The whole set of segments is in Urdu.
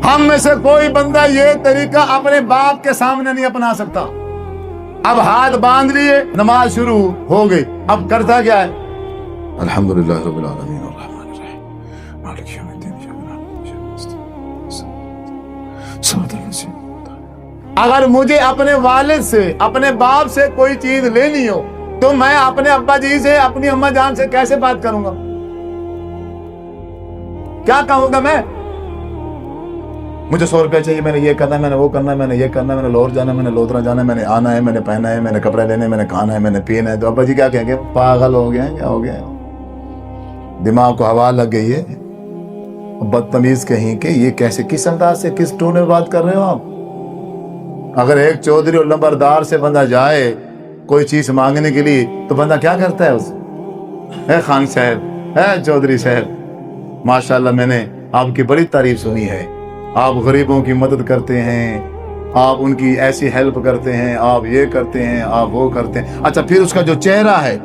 ہم میں سے کوئی بندہ یہ طریقہ اپنے باپ کے سامنے نہیں اپنا سکتا۔ اب ہاتھ باندھ لیے، نماز شروع ہو گئی، اب کرتا کیا ہے؟ الحمدللہ رب العالمین الرحمن الرحیم مالک یوم الدین۔ اگر مجھے اپنے والد سے، اپنے باپ سے کوئی چیز لینی ہو تو میں اپنے ابا جی سے، اپنی اماں جان سے کیسے بات کروں گا؟ کیا کہوں گا میں؟ مجھے 100 روپے چاہیے، میں نے یہ کرنا ہے، میں نے وہ کرنا ہے، میں نے یہ کرنا ہے، میں نے لاہور جانا ہے، میں نے لودھرا جانا ہے، میں نے آنا ہے، میں نے پہنا ہے، میں نے کپڑے لینے، میں نے کھانا ہے، میں نے پینا ہے، تو ابا جی کیا کہیں گے؟ پاگل ہو گئے ہیں، کیا ہو گیا ہے؟ دماغ کو ہوا لگ گئی ہے، بدتمیز کہیں کہ یہ کیسے، کس انداز سے، کس ٹون میں بات کر رہے ہو آپ؟ اگر ایک چودھری اور لمبردار سے بندہ جائے کوئی چیز مانگنے کے لیے تو بندہ کیا کرتا ہے اسے؟ اے خان صاحب، اے چودھری صاحب، ماشاءاللہ میں نے آپ کی بڑی تعریف سنی ہے، آپ غریبوں کی مدد کرتے ہیں، آپ ان کی ایسی ہیلپ کرتے ہیں، آپ یہ کرتے ہیں، آپ وہ کرتے ہیں۔ اچھا، پھر اس کا جو چہرہ ہے،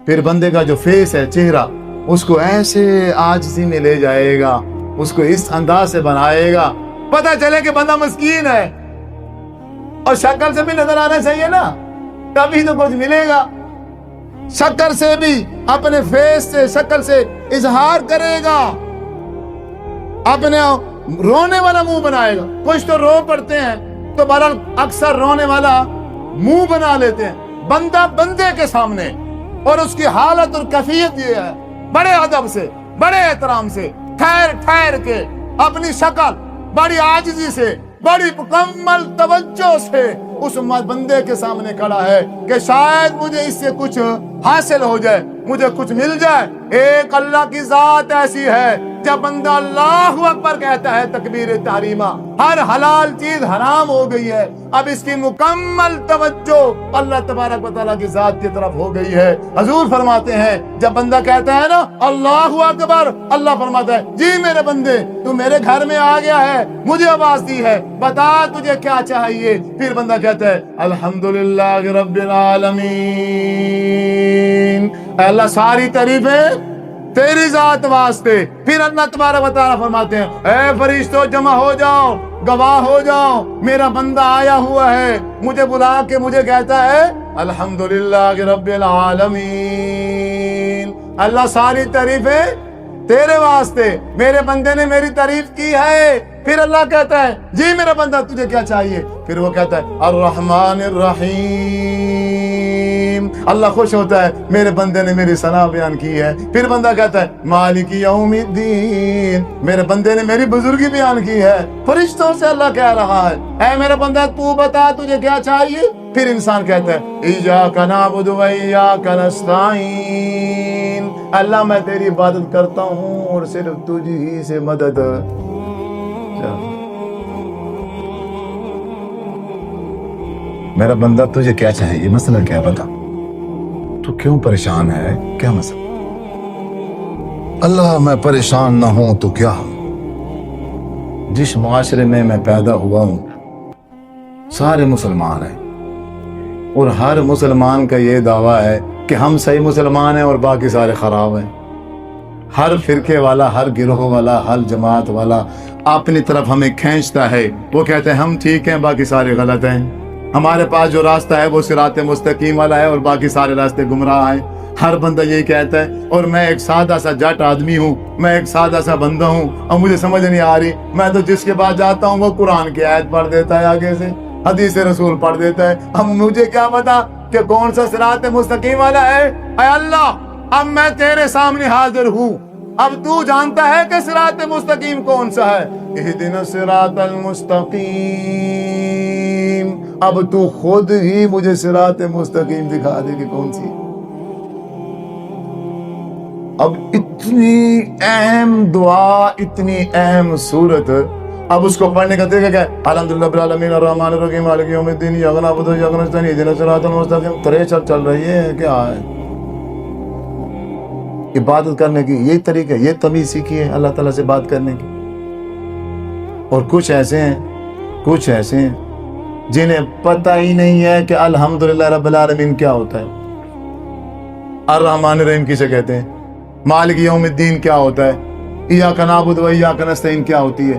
پھر بندے کا جو فیس ہے، چہرہ، اس کو ایسے عاجزی میں لے جائے گا، اس کو اس انداز سے بنائے گا، پتہ چلے کہ بندہ مسکین ہے، اور شکل سے بھی نظر آنا چاہیے نا، تبھی تو کچھ ملے گا۔ شکل سے بھی، اپنے فیس سے، شکل سے اظہار کرے گا، اپنے رونے والا منہ بنائے گا۔ کچھ تو رو پڑتے ہیں تو بہرحال اکثر رونے والا منہ بنا لیتے ہیں بندہ بندے کے سامنے، اور اس کی حالت اور کیفیت یہ ہے، بڑے ادب سے، بڑے احترام سے، ٹھہر ٹھہر کے، اپنی شکل بڑی عاجزی سے، بڑی مکمل توجہ سے اس بندے کے سامنے کھڑا ہے کہ شاید مجھے اس سے کچھ حاصل ہو جائے، مجھے کچھ مل جائے۔ ایک اللہ کی ذات ایسی ہے، جب بندہ اللہ اکبر کہتا ہے تکبیر تحریمہ، ہر حلال چیز حرام ہو گئی ہے، اب اس کی مکمل توجہ اللہ تبارک و تعالیٰ کی ذات کی طرف ہو گئی ہے۔ حضور فرماتے ہیں جب بندہ کہتا ہے نا اللہ اکبر، اللہ فرماتا ہے جی میرے بندے تو میرے گھر میں آ گیا ہے، مجھے آواز دی ہے، بتا تجھے کیا چاہیے؟ پھر بندہ کہتا ہے الحمدللہ رب العالمین، اے اللہ ساری تعریفیں تیری ذات واسطے۔ پھر اللہ تبارک و تعالیٰ فرماتے ہیں اے فرشتوں جمع ہو جاؤ، گواہ ہو جاؤ، میرا بندہ آیا ہوا ہے، مجھے بلا کے مجھے کہتا ہے الحمدللہ رب العالمین، اللہ ساری تعریفیں تیرے واسطے، میرے بندے نے میری تعریف کی ہے۔ پھر اللہ کہتا ہے جی میرا بندہ تجھے کیا چاہیے؟ پھر وہ کہتا ہے الرحمن الرحیم، اللہ خوش ہوتا ہے میرے بندے نے میری ثنا بیان کی ہے۔ پھر بندہ کہتا ہے مالک یوم الدین، میرے بندے نے میری بزرگی بیان کی ہے۔ فرشتوں سے اللہ کہہ رہا ہے اے میرا بندہ تو بتا تجھے کیا چاہیے؟ پھر انسان کہتا ہے ایاک نعبد و ایاک نستعین، اللہ میں تیری عبادت کرتا ہوں اور صرف تجھ ہی سے مدد۔ میرا بندہ تجھے کیا چاہیے؟ مسئلہ کیا بتا، تو کیوں پریشان ہے؟ کیا مسئلہ؟ اللہ میں پریشان نہ ہوں تو کیا ہوں؟ جس معاشرے میں میں پیدا ہوا ہوں سارے مسلمان ہیں، اور ہر مسلمان کا یہ دعویٰ ہے کہ ہم صحیح مسلمان ہیں اور باقی سارے خراب ہیں۔ ہر فرقے والا، ہر گروہ والا، ہر جماعت والا اپنی طرف ہمیں کھینچتا ہے، وہ کہتے ہیں ہم ٹھیک ہیں باقی سارے غلط ہیں، ہمارے پاس جو راستہ ہے وہ صراط مستقیم والا ہے اور باقی سارے راستے گمراہ ہیں۔ ہر بندہ یہی کہتا ہے، اور میں ایک سادہ سا جٹ آدمی ہوں، میں ایک سادہ سا بندہ ہوں، اور مجھے سمجھ نہیں آ رہی، میں تو جس کے پاس جاتا ہوں وہ قرآن کی آیت پڑھ دیتا ہے، آگے سے حدیث رسول پڑھ دیتا ہے، اب مجھے کیا پتا کہ کون سا صراط مستقیم والا ہے؟ اے اللہ اب میں تیرے سامنے حاضر ہوں، اب تو جانتا ہے کہ صراط مستقیم کون سا ہے۔ اہدنا الصراط المستقیم، اب تو خود ہی مجھے صراط مستقیم دکھا دے کہ کون سی۔ اب اتنی اہم دعا، اتنی اہم صورت، اب اس کو پڑھنے کا طریقہ کیا ہے؟ الحمدللہ رب العالمین الرحمن الرحیم مالک یوم الدین ایاک نعبد و ایاک نستعین اہدنا الصراط المستقیم، تریچل چل رہی ہے، کیا ہے؟ عبادت کرنے کی یہ طریقہ، یہ تمیز سیکھی ہے اللہ تعالیٰ سے بات کرنے کی۔ اور کچھ ایسے ہیں جنہیں پتہ ہی نہیں ہے کہ الحمدللہ رب العالمین کیا ہوتا ہے، الرحمن الرحیم کسے کہتے ہیں، مالک یوم الدین کیا ہوتا ہے، ایاک نعبد و ایاک نستعین کیا ہوتی ہے،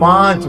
5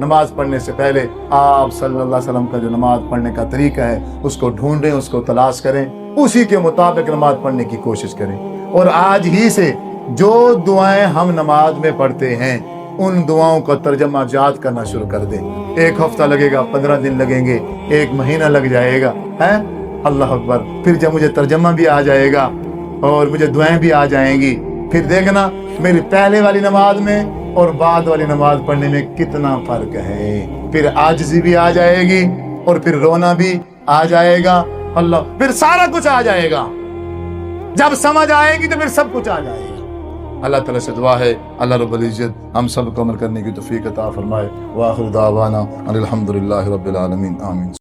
نماز پڑھنے سے پہلے آپ صلی اللہ علیہ وسلم کا جو نماز پڑھنے کا طریقہ ہے اس کو ڈھونڈیں، اس کو تلاش کریں، اسی کے مطابق نماز پڑھنے کی کوشش کریں، اور آج ہی سے جو دعائیں ہم نماز میں پڑھتے ہیں ان دعاؤں کا ترجمہ یاد کرنا شروع کر دیں۔ 1 ہفتہ لگے گا، 15 دن لگیں گے، 1 مہینہ لگ جائے گا، ہے اللہ اکبر۔ پھر جب مجھے ترجمہ بھی آ جائے گا اور مجھے دعائیں بھی آ جائیں گی، پھر دیکھنا میری پہلے والی نماز میں اور بعد والی نماز پڑھنے میں کتنا فرق ہے۔ پھر عاجزی بھی آ جائے گی اور پھر رونا بھی آ جائے گا، اللہ، پھر سارا کچھ آ جائے گا۔ جب سمجھ آئے گی تو پھر سب کچھ آ جائے گا۔ اللہ تعالیٰ سے دعا ہے اللہ رب العزت ہم سب کو عمل کرنے کی توفیق عطا فرمائے۔ وآخر دعوانا ان الحمد للہ رب العالمین، آمین۔